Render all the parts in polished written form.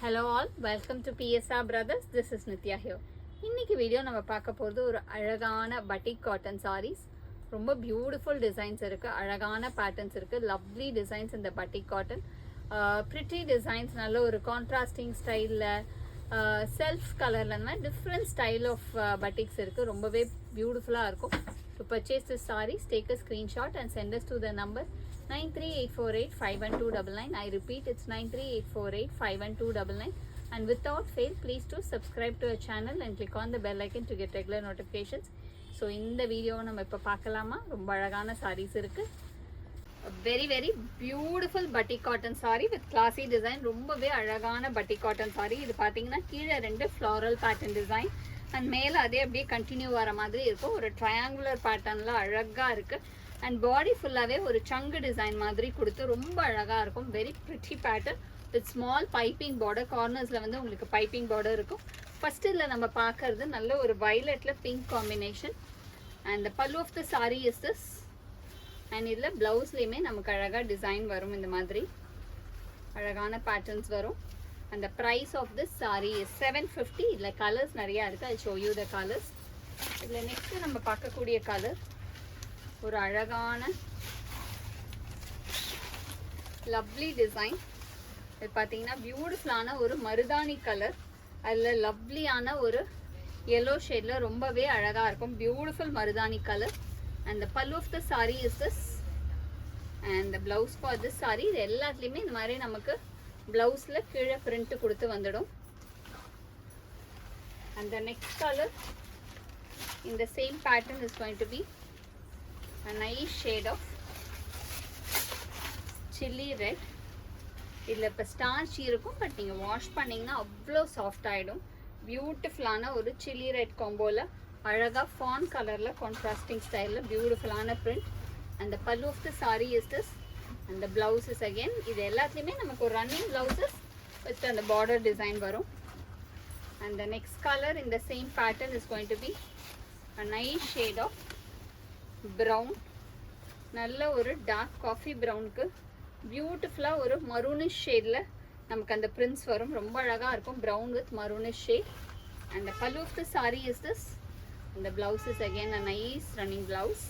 Hello all, welcome to PSR Brothers. This is Nitya here. இன்னைக்கு video நம்ம பார்க்க போகிறது ஒரு அழகான பட்டிக் காட்டன் சாரீஸ். ரொம்ப பியூட்டிஃபுல் டிசைன்ஸ் இருக்குது, அழகான பேட்டர்ன்ஸ் இருக்குது, லவ்லி டிசைன்ஸ் இந்த பட்டிக் காட்டன். ப்ரிட்டி டிசைன்ஸ், நல்ல ஒரு கான்ட்ராஸ்டிங் ஸ்டைலில் செல்ஃப் கலரில் அந்த மாதிரி டிஃப்ரெண்ட் ஸ்டைல் ஆஃப் பட்டிக்ஸ் இருக்குது. ரொம்பவே பியூட்டிஃபுல்லாக இருக்கும். To purchase this sarees, take a screenshot and send us to the number 9384851299. I repeat, it's 9384851299. And without fail, please do subscribe to our channel and click on the bell icon to get regular notifications. So இந்த வீடியோவை நம்ம இப்போ பார்க்கலாமா? ரொம்ப அழகான sarees இருக்கு. Very very beautiful batik cotton saree with classy design. ரொம்பவே அழகான batik cotton saree. இது பார்த்தீங்கன்னா கீழே ரெண்டு floral pattern design அண்ட் மேலே அதே அப்படியே கண்டினியூ வர மாதிரி இருக்கும். ஒரு ட்ரையாங்குலர் பேட்டர்னில் அழகாக இருக்குது. அண்ட் பாடி ஃபுல்லாகவே ஒரு சங்கு டிசைன் மாதிரி கொடுத்து ரொம்ப அழகாக இருக்கும். Very pretty pattern with small piping border. கார்னர்ஸில் வந்து உங்களுக்கு பைப்பிங் பார்டர் இருக்கும். ஃபஸ்ட்டு இதில் நம்ம பார்க்குறது நல்ல ஒரு வயலட்டில் pink combination. And the pallu of the sari is this. And இதில் ப்ளவுஸ்லேயுமே நமக்கு அழகாக டிசைன் வரும். இந்த மாதிரி அழகான பேட்டர்ன்ஸ் வரும். And the price of this saree is 750. இதுல கலர்ஸ் நிறைய இருக்கு. I'll show you the colors. இதுல நெக்ஸ்ட் நம்ம பார்க்கக்கூடிய கலர் ஒரு அழகான லவ்லி டிசைன். இது பார்த்தீங்கன்னா பியூட்டிஃபுல்லான ஒரு மருதாணி கலர். அதில் லவ்லியான ஒரு yellow ஷேட்ல ரொம்பவே அழகா இருக்கும். பியூட்டிஃபுல் மருதாணி colour. And the pallu of the saree is this. And the blouse for this saree. இது எல்லாத்துலேயுமே இந்த மாதிரி நமக்கு பிளவுஸ்ல கீழே பிரிண்ட் கொடுத்து வந்துடும். And the next color in the same pattern is going to be a nice shade of chilli red. இதில் இப்போ ஸ்டார்ச் இருக்கும், பட் நீங்கள் வாஷ் பண்ணிங்கன்னா அவ்வளோ சாஃப்ட் ஆகிடும். பியூட்டிஃபுல்லான ஒரு சில்லி ரெட் காம்போவில் அழகாக ஃபான் கலரில் கான்ட்ராஸ்டிங் ஸ்டைலில் பியூட்டிஃபுல்லான பிரிண்ட். அந்த pallu of the sari is this. And the blouse is again, இது எல்லாத்துலேயுமே நமக்கு ஒரு ரன்னிங் blouses with அந்த border design வரும். And the next color in the same pattern is going to be a nice shade of brown. நல்ல ஒரு dark coffee ப்ரௌனுக்கு பியூட்டிஃபுல்லாக ஒரு மரூனிஷ் ஷேடில் நமக்கு அந்த பிரிண்ட்ஸ் வரும். ரொம்ப அழகாக இருக்கும். Brown with maroonish shade. And the pallu of the saree is this. And the blouse is again a nice running blouse.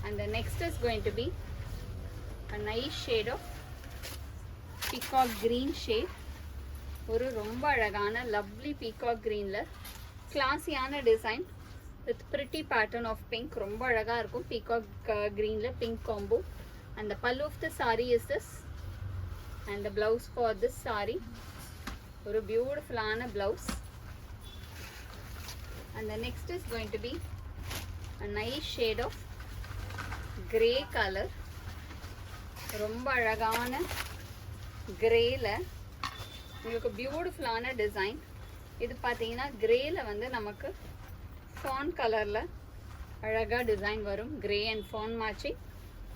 And the next is going to be a nice shade of peacock green shade. ஒரு ரொம்ப அழகான lovely peacock greenல கிளாஸியான design with pretty pattern of pink. ரொம்ப அழகா இருக்கும். peacock greenல pink combo. And the pallu of the saree is this. And the blouse for this saree ஒரு பியூட்டிஃபுல்லான blouse. And the next is going to be a nice shade of grey color. ரொம்ப அழகான கிரேல உங்களுக்கு பியூட்டிஃபுல்லான design. இது பார்த்தீங்கன்னா கிரேல வந்து நமக்கு ஃபான் கலரில் அழகாக டிசைன் வரும். Grey and fawn matching.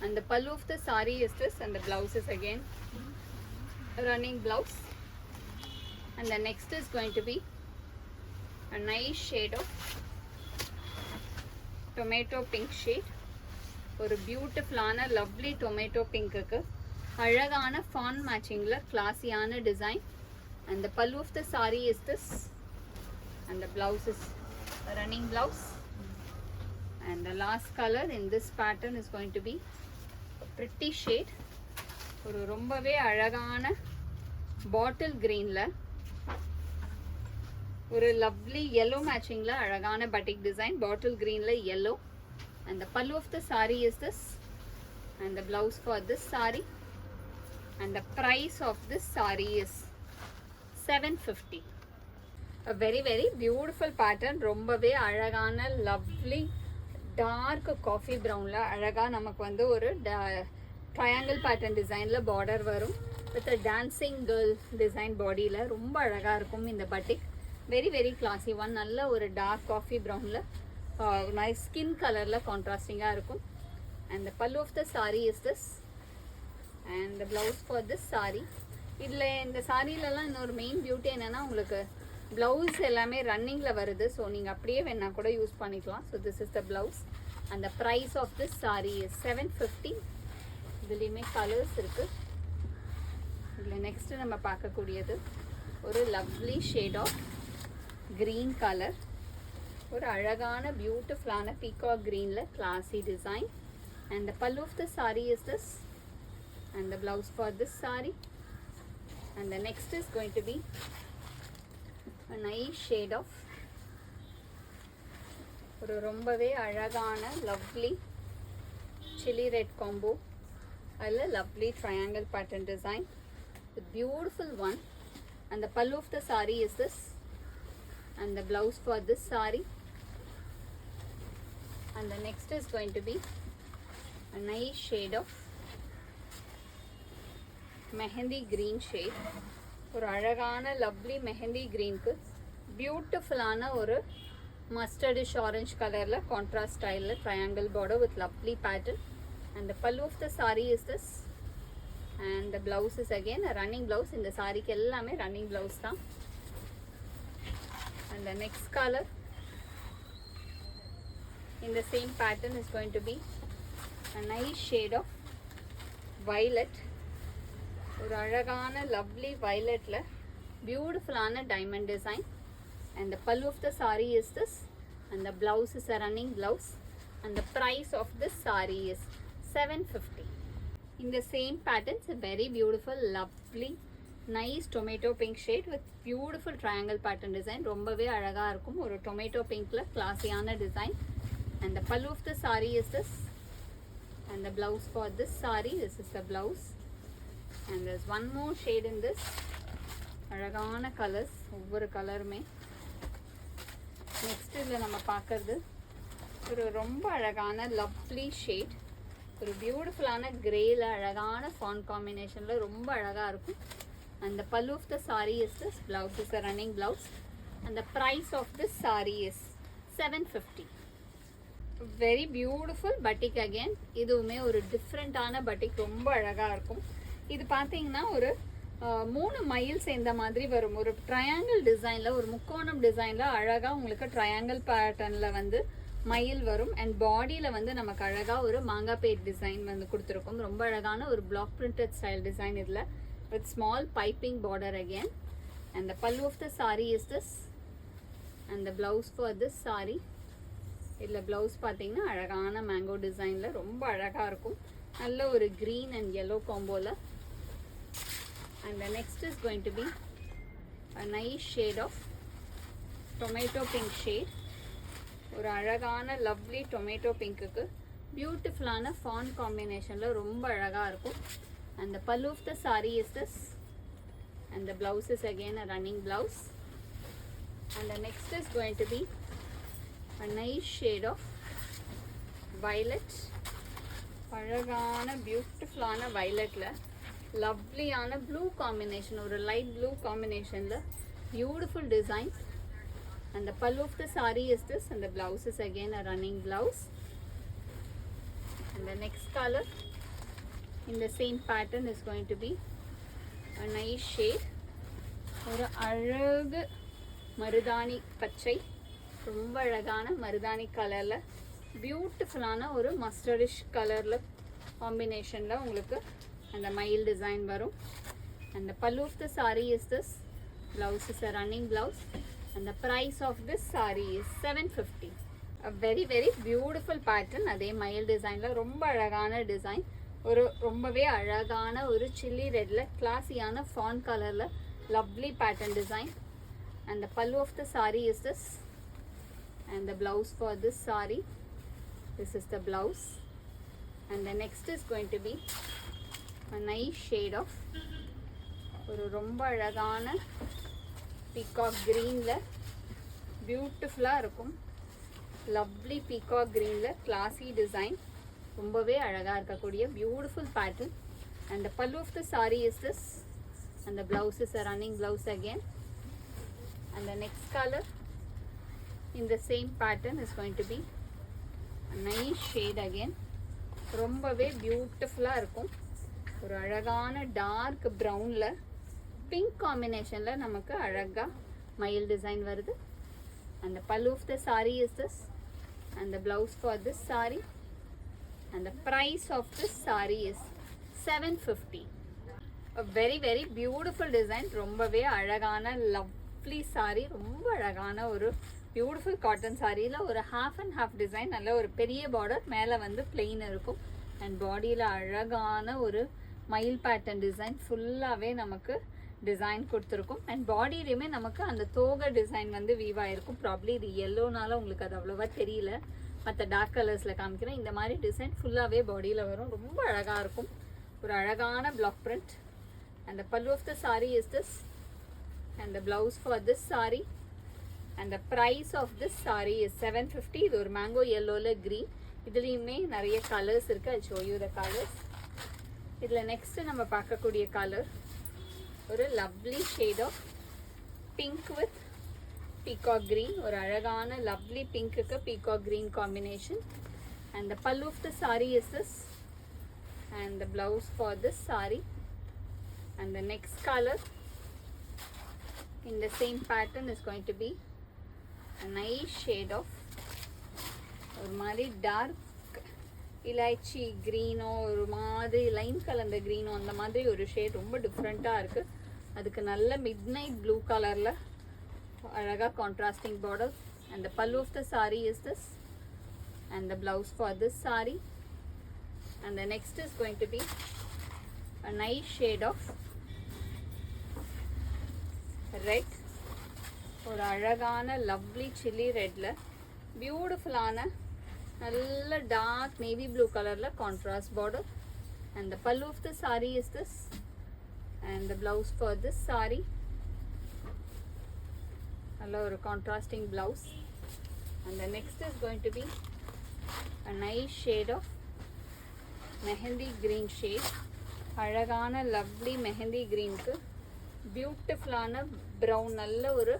அந்த pallu of the sari is this. அந்த blouse is again running blouse. And the next is going to be a nice shade of tomato pink shade. ஒரு பியூட்டிஃபுல்லான லவ்லி டொமேட்டோ பிங்க்குக்கு அழகான fawn மேட்சிங்கில் கிளாஸியான design. And the pallu of the sari is this. And the blouse is running blouse. And the last colour in this pattern is going to B pretty shade. ஒரு ரொம்பவே அழகான பாட்டில் க்ரீனில் ஒரு லவ்லி yellow மேட்சிங்கில் அழகான பட்டிக் டிசைன். பாட்டில் க்ரீனில் yellow. And the pallu of the saree is this. And the blouse for this saree. And the price of this saree is 750. A very very beautiful pattern. ரொம்பவே அழகான lovely dark coffee brownல அழகா நமக்கு வந்து ஒரு triangle pattern designல border வரும். with a dancing girl design bodyல ரொம்ப அழகா இருக்கும் இந்த பட்டிக். very very classy one. நல்ல ஒரு dark coffee brownல nice skin colorல கான்ட்ராஸ்டிங்காக இருக்கும். And the pallu of the saree is this. And the blouse for this saree. இதில் இந்த சாரீலலாம் இன்னொரு மெயின் பியூட்டி என்னென்னா உங்களுக்கு ப்ளவுஸ் எல்லாமே ரன்னிங்கில் வருது. ஸோ நீங்கள் அப்படியே வேணா கூட யூஸ் பண்ணிக்கலாம். So this is the blouse. And the price of this saree is 750. இதுலேயுமே கலர்ஸ் இருக்குது. இதில் நெக்ஸ்ட்டு நம்ம பார்க்கக்கூடியது ஒரு lovely shade of green colour. ஒரு அழகான பியூட்டிஃபுல்லான பீகாக் க்ரீனில் classy design. And the pallu of the saree is this, and the blouse for this saree. And the next is going to be a nice shade of ஒரு ரொம்பவே அழகான lovely chili red combo. அதில் lovely triangle pattern design with beautiful one. And the pallu of the saree is this, and the blouse for this saree. And the next is going to be a nice shade of mehendi green shade. ஒரு அழகான lovely mehendi greenக்கு பியூட்டிஃபுல்லான ஒரு மஸ்டர்டிஷ் orange கலரில் contrast ஸ்டைலில் triangle border with lovely pattern. And the pallu of the saree is this, and the blouse is again a running blouse. இந்த சாரிக்கு எல்லாமே running blouse தான். And the next color in the same pattern is going to be a nice shade of violet. ஒரு அழகான lovely violetல பியூட்டிஃபுல்லான diamond design. And the pallu of the saree is this, and the blouse is a running blouse. And the price of this saree is 750. In the same pattern, it's a very beautiful lovely nice tomato pink shade with beautiful triangle pattern design. ரொம்பவே அழகா இருக்கும். ஒரு tomato pinkல கிளாஸியான design. And the pallu of the saree is this, and the blouse for this saree, this is the blouse. And there's one more shade in this. அழகான colours, ஒவ்வொரு கலருமே. Next இதில் நம்ம பார்க்கறது ஒரு ரொம்ப அழகான லவ்லி ஷேட். ஒரு பியூட்டிஃபுல்லான கிரேயில் அழகான ஃபான் காம்பினேஷனில் ரொம்ப அழகாக இருக்கும். And the pallu of the saree is this, blouse is a running blouse. And the price of this saree is 750. Very beautiful batik again. இதுவுமே ஒரு டிஃப்ரெண்ட்டான batik, ரொம்ப அழகாக இருக்கும். இது பார்த்தீங்கன்னா ஒரு 3 மயில் சேர்ந்த மாதிரி வரும். ஒரு ட்ரையாங்கிள் டிசைனில், ஒரு முக்கோணம் டிசைனில் அழகாக உங்களுக்கு ட்ரையாங்கிள் பேட்டர்னில் வந்து மயில் வரும். அண்ட் பாடியில் வந்து நமக்கு அழகாக ஒரு மாங்காப்பேட் டிசைன் வந்து கொடுத்துருக்கும். ரொம்ப அழகான ஒரு பிளாக் பிரிண்டட் ஸ்டைல் டிசைன் இதில் with small piping border again. And the pallu of the saree is this, and the blouse for this saree. இதில் ப்ளவுஸ் பார்த்தீங்கன்னா அழகான மேங்கோ டிசைனில் ரொம்ப அழகாக இருக்கும். நல்ல ஒரு green and yellow காம்போவில். And the next is going to be a nice shade of tomato pink shade. ஒரு அழகான லவ்லி டொமேட்டோ பிங்க்குக்கு பியூட்டிஃபுல்லான ஃபான் காம்பினேஷனில் ரொம்ப அழகாக இருக்கும். And the pallu of the saree is this, and the blouse is again a running blouse. And the next is going to be a nice shade of violet. அழகான பியூட்டிஃபுல்லான வயலட்டில் லவ்லியான blue combination, ஒரு light blue காம்பினேஷனில் beautiful design. And the pallu of the saree is this, and the blouse is again a running blouse. And the next color in the same pattern is going to be a nice shade. ஒரு அழகு மருதாணி பச்சை, ரொம்ப அழகான மருதாணி கலரில் பியூட்டிஃபுல்லான ஒரு மஸ்டர்டிஷ் கலரில் காம்பினேஷனில் உங்களுக்கு அந்த மயில் டிசைன் வரும். And the pallu of the saree is this, blouse is a running blouse. And the price of this saree is 750. A very very beautiful pattern. அதே மயில் டிசைனில் ரொம்ப அழகான டிசைன். ஒரு ரொம்பவே அழகான ஒரு சில்லி ரெட்டில் கிளாஸியான ஃபான் கலரில் lovely pattern design. And the pallu of the saree is this, and the blouse for this saree, this is the blouse. And the next is going to be a nice shade of ஒரு ரொம்ப அழகான peacock க்ரீனில் பியூட்டிஃபுல்லாக இருக்கும். Lovely peacock க்ரீனில் classy design, ரொம்பவே அழகாக இருக்கக்கூடிய beautiful pattern. And the pallu of the saree is this, and the blouse is a running blouse again. And the next color in the same pattern is going to be a nice shade again. ரொம்பவே பியூட்டிஃபுல்லாக இருக்கும். ஒரு அழகான dark ப்ரௌனில் pink காம்பினேஷனில் நமக்கு அழகாக மயில் design வருது. And the pallu of the saree is this, and the blouse for this saree. And the price of this saree is 750. Very very beautiful design. ரொம்பவே அழகான லவ்லி saree. ரொம்ப அழகான ஒரு பியூட்டிஃபுல் காட்டன் சாரியில் ஒரு ஹாஃப் அண்ட் ஹாஃப் டிசைன். நல்ல ஒரு பெரிய பார்டர், மேலே வந்து பிளெயின் இருக்கும். அண்ட் பாடியில் அழகான ஒரு மயில் பேட்டர்ன் டிசைன் ஃபுல்லாகவே நமக்கு டிசைன் கொடுத்துருக்கும். அண்ட் பாடியிலையுமே நமக்கு அந்த தோகை டிசைன் வந்து வீவ் ஆகிருக்கும். ப்ராப்ளி இது எல்லோனால உங்களுக்கு அது அவ்வளோவா தெரியல, மற்ற டார்க் கலர்ஸில் காமிக்கிறேன். இந்த மாதிரி டிசைன் ஃபுல்லாகவே பாடியில் வரும். ரொம்ப அழகாக இருக்கும். ஒரு அழகான black print. And the pallu of the saree is this, and the blouse for this saree, and the price of this saree is 750. இது ஒரு மேங்கோ yellowல green. இதுலயுமே நிறைய கலர்ஸ் இருக்கு. I'll show you the colors. இதுல next நம்ம பார்க்கக்கூடிய colour ஒரு lovely shade of pink with peacock green. ஒரு அழகான லவ்லி பிங்க்குக்கு peacock green combination. And the pallu of the saree is this, and the blouse for this saree. And the next color in the same pattern is going to be a nice shade of ஒரு மாதிரி dark இலாய்ச்சி க்ரீனோ, ஒரு மாதிரி Lime கலந்த க்ரீனோ, அந்த மாதிரி ஒரு shade ரொம்ப டிஃப்ரெண்ட்டாக இருக்குது. அதுக்கு நல்ல மிட் நைட் ப்ளூ கலரில் அழகாக contrasting border. And the pallu of the saree is this, and the blouse for this saree. And the next is going to be a nice shade of red. ஒரு அழகான lovely chilli ரெட்ல பியூட்டிஃபுல்லான நல்ல dark navy blue கலர்ல contrast border. and the pallu of the saree is this, and the blouse for this saree. நல்ல ஒரு contrasting blouse. and the next is going to be a nice shade of mehndi green shade. அழகான lovely mehndi greenக்கு பியூட்டிஃபுல்லான brown, நல்ல ஒரு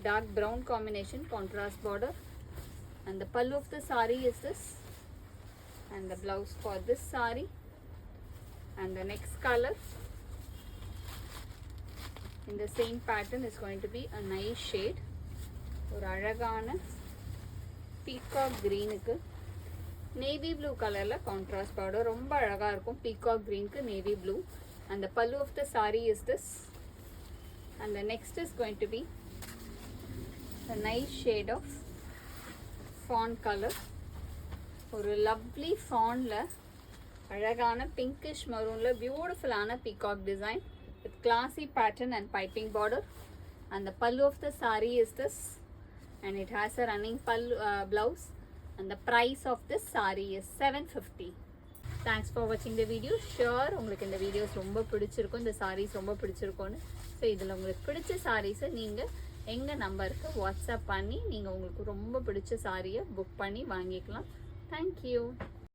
dark brown combination, contrast border. and the pallu of the saree is this, and the blouse for this saree. and the next color in the same pattern is going to be a nice shade, ஒரு அழகான peacock greenக்கு navy blue கலரில் contrast border. ரொம்ப அழகாக இருக்கும் peacock greenக்கு navy blue. and the pallu of the saree is this, and the next is going to be a nice shade of fawn color. ஒரு lovely fawnல அழகான பிங்கிஷ் மரூன்ல பியூட்டிஃபுல்லான peacock design with classy pattern and piping border. and the pallu of the saree is this, and it has a running blouse. and the price of this saree is 750. Thanks for வாட்சிங் the video. Sure உங்களுக்கு இந்த videos ரொம்ப பிடிச்சிருக்கும், இந்த சாரீஸ் ரொம்ப பிடிச்சிருக்கும்னு. So இதில் உங்களுக்கு பிடிச்ச சாரீஸை நீங்கள் எங்கள் நம்பருக்கு வாட்ஸ்அப் பண்ணி நீங்கள் உங்களுக்கு ரொம்ப பிடிச்ச சாரியை புக் பண்ணி வாங்கிக்கலாம். தேங்க்யூ.